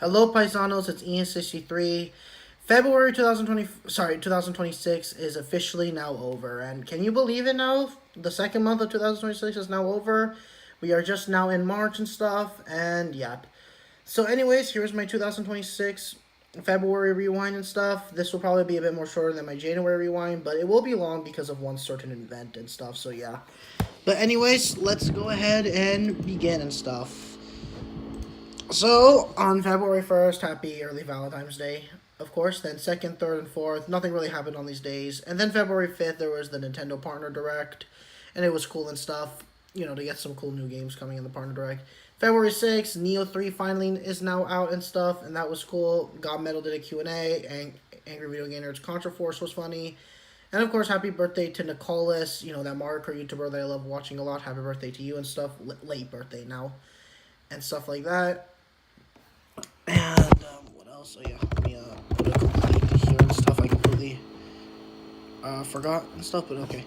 Hello, paisanos. It's Enan63. February 2026 is officially now over, and can you believe it now? The second month of 2026 is now over. We are just now in March and stuff, and yep. So, anyways, here's my 2026 February rewind and stuff. This will probably be a bit more shorter than my January rewind, but it will be long because of one certain event and stuff. So yeah. But anyways, let's go ahead and begin and stuff. So, on February 1st, happy early Valentine's Day, of course. Then 2nd, 3rd, and 4th, nothing really happened on these days. And then February 5th, there was the Nintendo Partner Direct, and it was cool and stuff, to get some cool new games coming in the Partner Direct. February 6th, Neo 3 finally is now out and stuff, and that was cool. God Metal did a Q&A, and Angry Video Game Nerds Contra Force was funny. And of course, happy birthday to Nicholas, that Mario Kart YouTuber that I love watching a lot. Happy birthday to you and stuff. Late birthday now. And stuff like that. And what else? Oh yeah, let me put a complete here and stuff. I completely forgot and stuff, but okay.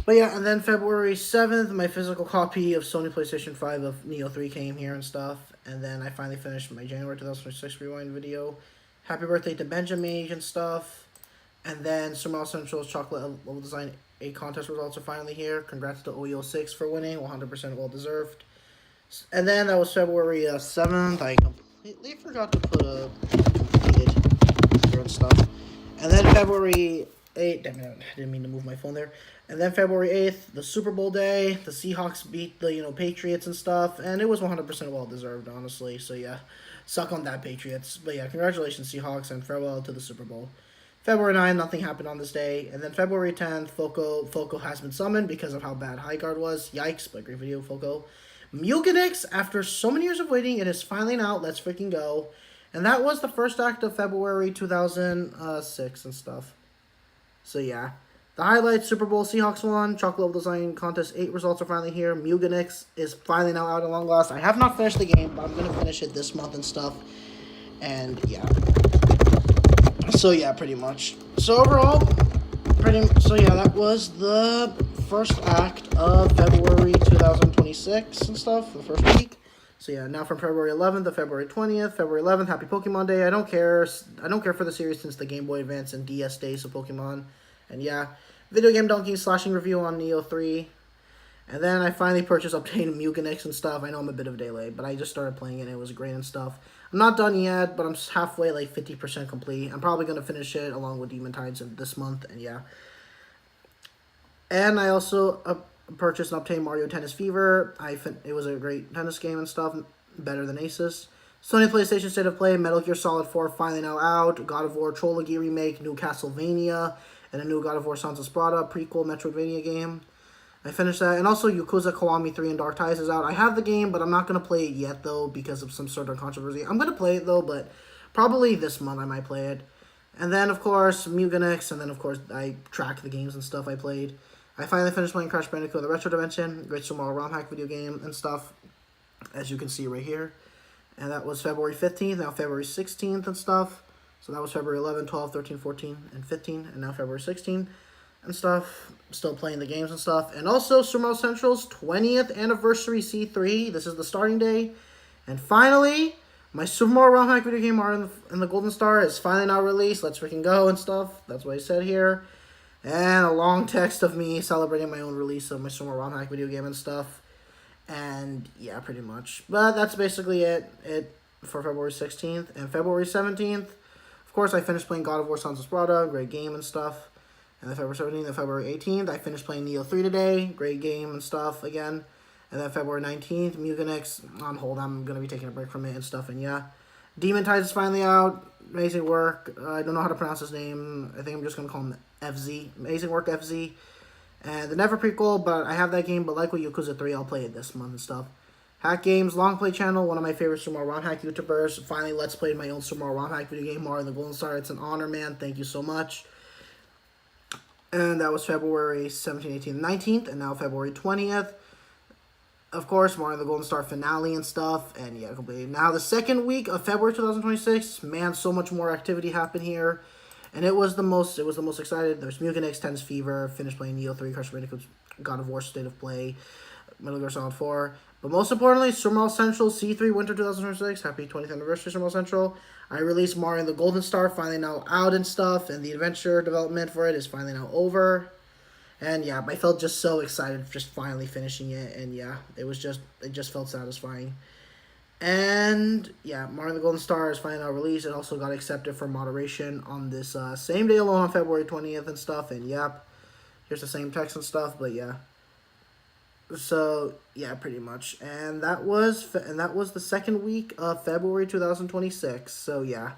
But yeah, and then February 7th, my physical copy of Sony PlayStation 5 of Neo 3 came here and stuff. And then I finally finished my January 2026 rewind video. Happy birthday to Benjamin and stuff. And then Super Central's Chocolate Level Design 8 contest results are finally here. Congrats to OEO6 for winning, 100% well deserved. And then that was February 7th. I completely forgot to put a completed here and stuff. And then February 8th, damn it, I didn't mean to move my phone there. And then February 8th, the Super Bowl day, the Seahawks beat the, Patriots and stuff, and it was 100% well deserved, honestly. So yeah, suck on that, Patriots. But yeah, congratulations, Seahawks, and farewell to the Super Bowl. February 9th, nothing happened on this day. And then February 10th, Foco has been summoned because of how bad High Guard was. Yikes, but great video, Foco. Muganix, after so many years of waiting, it is finally out. Let's freaking go. And that was the first act of February 2006 and stuff. So yeah. The highlights, Super Bowl, Seahawks won, Chocolate Level Design Contest 8 results are finally here. Muganix is finally now out at long last. I have not finished the game, but I'm going to finish it this month and stuff. And yeah. So yeah, pretty much. So overall, that was the first act of February 2026 and stuff, the first week. So yeah, now from February 11th to February 20th. February 11th, happy Pokemon Day. I don't care for the series since the Game Boy Advance and DS days of Pokemon. And yeah, video game donkey slashing review on Neo 3. And then I finally purchased Obtain Muganix and stuff. I know I'm a bit of a day late, but I just started playing it and it was great and stuff. I'm not done yet, but I'm halfway, like 50% complete. I'm probably going to finish it along with Demon Tides this month, and yeah. And I also purchased and obtained Mario Tennis Fever. It was a great tennis game and stuff, better than Aces. Sony PlayStation State of Play, Metal Gear Solid 4 finally now out. God of War Trilogy Remake, new Castlevania, and a new God of War Sons of Sparta prequel Metroidvania game. I finished that. And also, Yakuza Kiwami 3 and Dark Ties is out. I have the game, but I'm not going to play it yet, though, because of some sort of controversy. I'm going to play it, though, but probably this month I might play it. And then, of course, Muganix, and then, of course, I track the games and stuff I played. I finally finished playing Crash Bandicoot The Retro Dimension, Great Super Mario ROM Hack video game and stuff, as you can see right here. And that was February 15th, now February 16th and stuff. So that was February 11, 12, 13, 14, and 15, and now February 16th. And stuff, still playing the games and stuff. And also, Super Central's 20th Anniversary C3. This is the starting day. And finally, my Super Mario ROM Hack video game, Mario and the Golden Star, is finally now released. Let's freaking go and stuff. That's what I said here. And a long text of me celebrating my own release of my Super Mario ROM Hack video game and stuff. And yeah, pretty much. But that's basically it for February 16th. And February 17th, of course, I finished playing God of War Sons of Sparta. Great game and stuff. And then February 17th and February 18th, I finished playing Neo 3 today. Great game and stuff again. And then February 19th, Muganix on hold. I'm going to be taking a break from it and stuff. And yeah, Demon Tides is finally out. Amazing work. I don't know how to pronounce his name. I think I'm just going to call him FZ. Amazing work, FZ. And the Never prequel, but I have that game. But like with Yakuza 3, I'll play it this month and stuff. Hack Games, Long Play Channel, one of my favorite Super Mario ROM Hack YouTubers. Finally, Let's Play my own Super Mario ROM Hack video game, Mario and the Golden Star. It's an honor, man. Thank you so much. And that was February 17th, 18th, 19th, and now February 20th. Of course, Mario and the Golden Star finale and stuff, and yeah, completely. Now, the second week of February 2026, man, so much more activity happened here. And it was the most excited. There's Muganix, Tennis Fever, finished playing Neo 3, Crash Bandicoot, God of War State of Play, Metal Gear Solid 4. But most importantly, Super Mario Central C3 Winter 2026. Happy 20th anniversary, Super Mario Central. I released Mario and the Golden Star, finally now out and stuff, and the adventure development for it is finally now over. And yeah, I felt just so excited just finally finishing it, and yeah, it just felt satisfying. And yeah, Mario and the Golden Star is finally now released. It also got accepted for moderation on this same day alone on February 20th and stuff. And yep, here's the same text and stuff, but yeah. So yeah, pretty much. And that was the second week of February 2026. So yeah,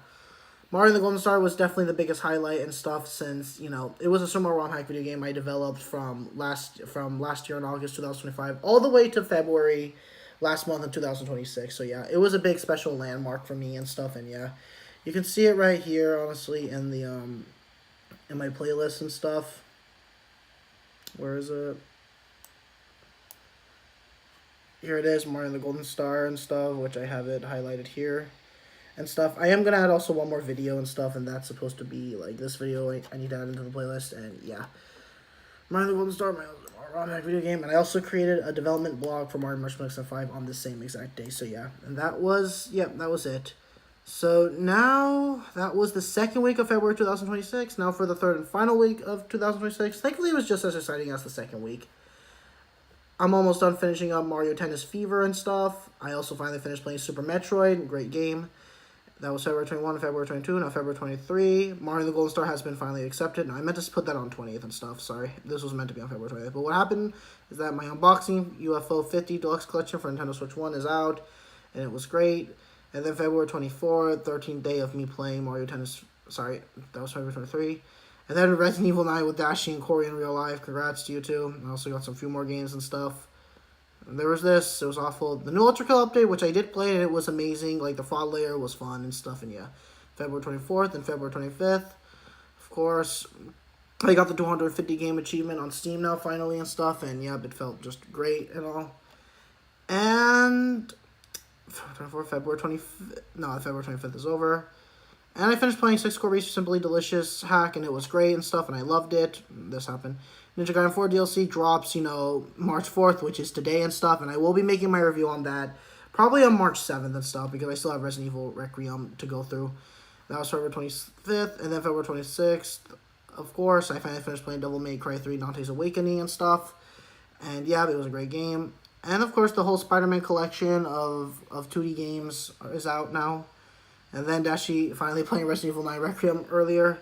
Mario and the Golden Star was definitely the biggest highlight and stuff, since, you know, it was a Super Mario ROM hack video game I developed from last year in August 2025 all the way to February last month in 2026. So yeah, it was a big special landmark for me and stuff. And yeah, you can see it right here, honestly, in the in my playlist and stuff. Where is it? Here it is, Mario and the Golden Star and stuff, which I have it highlighted here and stuff. I am gonna add also one more video and stuff, and that's supposed to be like this video. I need to add into the playlist. And yeah, Mario and the Golden Star, my ROM hack video game. And I also created a development blog for Mario March 5 on the same exact day. So yeah, and that was it. So now that was the second week of February 2026. Now for the third and final week of 2026. Thankfully, it was just as exciting as the second week. I'm almost done finishing up Mario Tennis Fever and stuff. I also finally finished playing Super Metroid. Great game. That was February 21, February 22, now February 23. Mario the Golden Star has been finally accepted. Now, I meant to put that on 20th and stuff. Sorry. This was meant to be on February 20th. But what happened is that my unboxing UFO 50 Deluxe Collection for Nintendo Switch 1 is out. And it was great. And then February 24th, 13th day of me playing Mario Tennis. Sorry, that was February 23. And then Resident Evil 9 with Dashi and Corey in real life. Congrats to you two. I also got some few more games and stuff. And there was this. It was awful. The new Ultra Kill update, which I did play, and it was amazing. Like, the fraud layer was fun and stuff. And yeah, February 24th and February 25th. Of course, I got the 250 game achievement on Steam now, finally, and stuff. And yeah, it felt just great and all. And February 25th is over. And I finished playing 6-Core Research Simply Delicious hack, and it was great and stuff, and I loved it. This happened. Ninja Gaiden 4 DLC drops, you know, March 4th, which is today and stuff, and I will be making my review on that probably on March 7th and stuff, because I still have Resident Evil Requiem to go through. That was February 25th, and then February 26th, of course, I finally finished playing Devil May Cry 3 Dante's Awakening and stuff. And yeah, it was a great game. And of course, the whole Spider-Man collection of 2D games is out now. And then Dashi finally playing Resident Evil 9 Requiem earlier.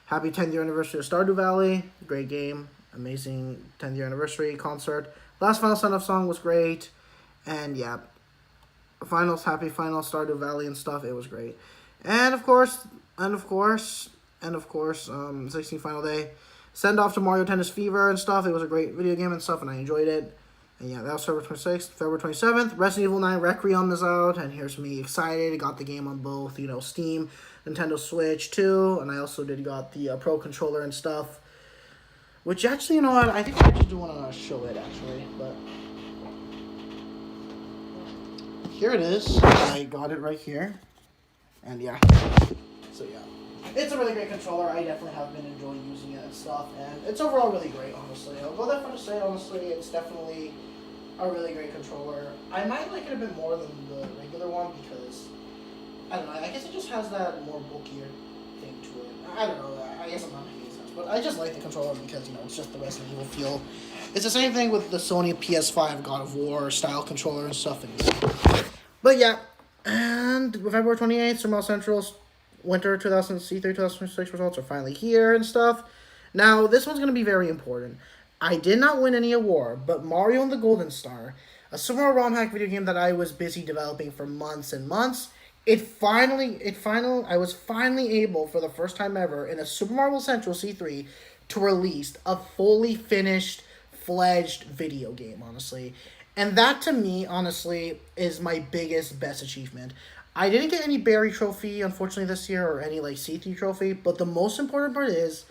Happy 10th year anniversary of Stardew Valley. Great game. Amazing 10th year anniversary concert. Last Final Son of Song was great. And yeah, happy final Stardew Valley and stuff. It was great. And of course, 16th final day. Send off to Mario Tennis Fever and stuff. It was a great video game and stuff, and I enjoyed it. And yeah, that was February 26th. February 27th, Resident Evil 9 Requiem is out, and here's me excited. I got the game on both, you know, Steam, Nintendo Switch too, and I also got the Pro Controller and stuff. Which actually, you know what, I think I actually do want to show it, actually, but here it is. I got it right here, and yeah, so yeah. It's a really great controller. I definitely have been enjoying using it and stuff, and it's overall really great, honestly. I'll go that far to say, honestly, it's definitely a really great controller. I might like it a bit more than the regular one because, I don't know, I guess it just has that more bulkier thing to it. I don't know, I guess I'm not making any sense, but I just like the controller because, you know, it's just the Resident Evil feel. It's the same thing with the Sony PS5 God of War style controller and stuff. But yeah, and February 28th, Super Mario Central's Winter 2026 results are finally here and stuff. Now, this one's going to be very important. I did not win any award, but Mario and the Golden Star, a Super Mario ROM hack video game that I was busy developing for months and months, I was finally able, for the first time ever, in a Super Mario Central C3, to release a fully finished, fledged video game, honestly. And that, to me, honestly, is my best achievement. I didn't get any Barry trophy, unfortunately, this year, or any, like, C3 trophy, but the most important part is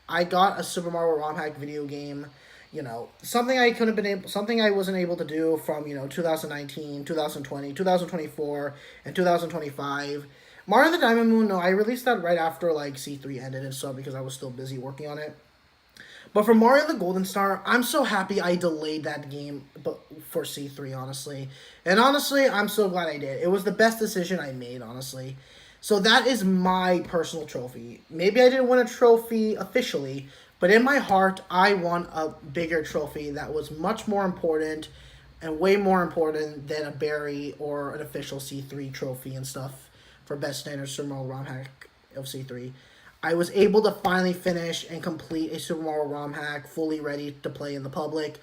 I got a Super Mario ROM hack video game, you know, something I wasn't able to do from, you know, 2019, 2020, 2024, and 2025. Mario the Diamond Moon, no, I released that right after, like, C3 ended and stuff because I was still busy working on it. But for Mario the Golden Star, I'm so happy I delayed that game for C3, honestly. And honestly, I'm so glad I did. It was the best decision I made, honestly. So that is my personal trophy. Maybe I didn't win a trophy officially, but in my heart, I won a bigger trophy that was much more important and way more important than a Barry or an official C3 trophy and stuff for Best Standard Super Mario ROM hack of C3. I was able to finally finish and complete a Super Mario ROM hack fully ready to play in the public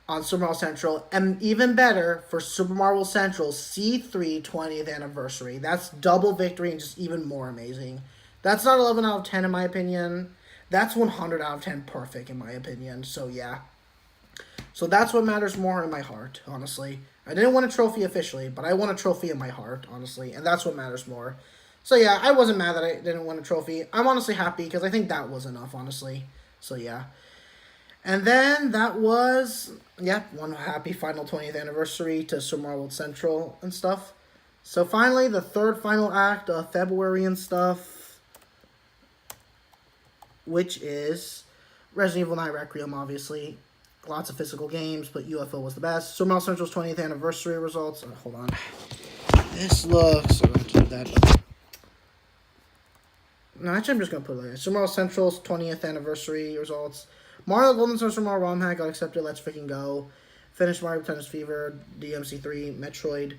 on Super Mario Central, and even better for Super Mario Central's C3 20th anniversary. That's double victory and just even more amazing. That's not 11 out of 10 in my opinion. That's 100 out of 10 perfect in my opinion. So yeah. So that's what matters more in my heart, honestly. I didn't win a trophy officially, but I won a trophy in my heart, honestly, and that's what matters more. So yeah, I wasn't mad that I didn't win a trophy. I'm honestly happy because I think that was enough, honestly. So yeah. And then that was, one happy final 20th anniversary to Super Mario World Central and stuff. So finally, the third final act of February and stuff, which is Resident Evil 9 Requiem, obviously. Lots of physical games, but UFO was the best. Super Mario Central's 20th anniversary results. Hold on. This looks... I'm going to do that. No, actually, I'm just going to put it like that. Super Mario Central's 20th anniversary results. Mario Golden Star Super Mario ROM hack got accepted. Let's freaking go. Finished Mario Tennis Fever, DMC3, Metroid.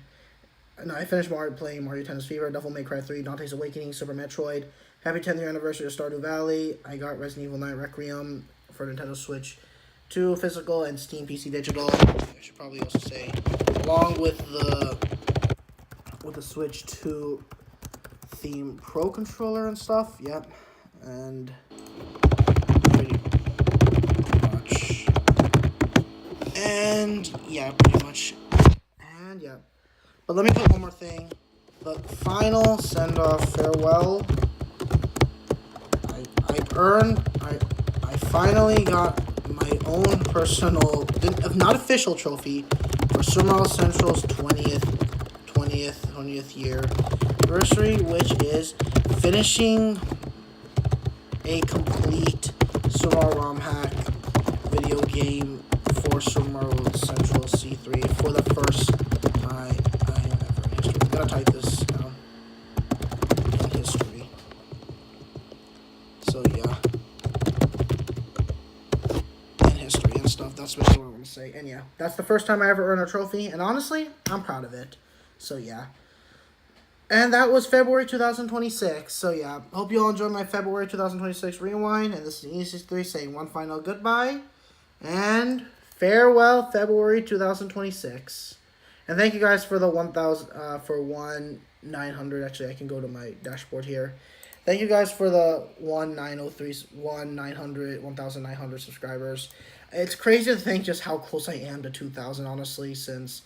No, I finished playing Mario Tennis Fever, Devil May Cry 3, Dante's Awakening, Super Metroid. Happy 10th year anniversary of Stardew Valley. I got Resident Evil 9 Requiem for Nintendo Switch 2 physical and Steam PC digital. I should probably also say, along with the Switch 2 theme Pro controller and stuff. Yep, and pretty much, and yeah, pretty much, and yeah. But let me put one more thing. The final send off farewell. I finally got my own personal, not official trophy for Super Mario Central's 20th year anniversary, which is finishing a complete Super Mario ROM hack video game for Super Mario Central C3 for the first time ever in history. I'm gonna type this down in history. So yeah. And stuff. That's basically what I want to say. And yeah, that's the first time I ever earned a trophy, and honestly, I'm proud of it. So yeah. And that was February 2026. So yeah, hope you all enjoyed my February 2026 rewind. And this is Enan63's saying one final goodbye and farewell February 2026. And thank you guys for the 1,000 for 1,900. Actually, I can go to my dashboard here. Thank you guys for the 1,900 subscribers. It's crazy to think just how close I am to 2,000, honestly, since...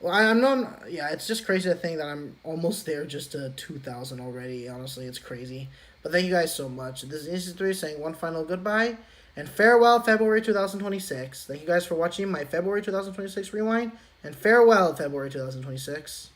Well, I'm not... Yeah, it's just crazy to think that I'm almost there just to 2,000 already, honestly. It's crazy. But thank you guys so much. This is Enan63's saying one final goodbye and farewell February 2026. Thank you guys for watching my February 2026 rewind, and farewell February 2026.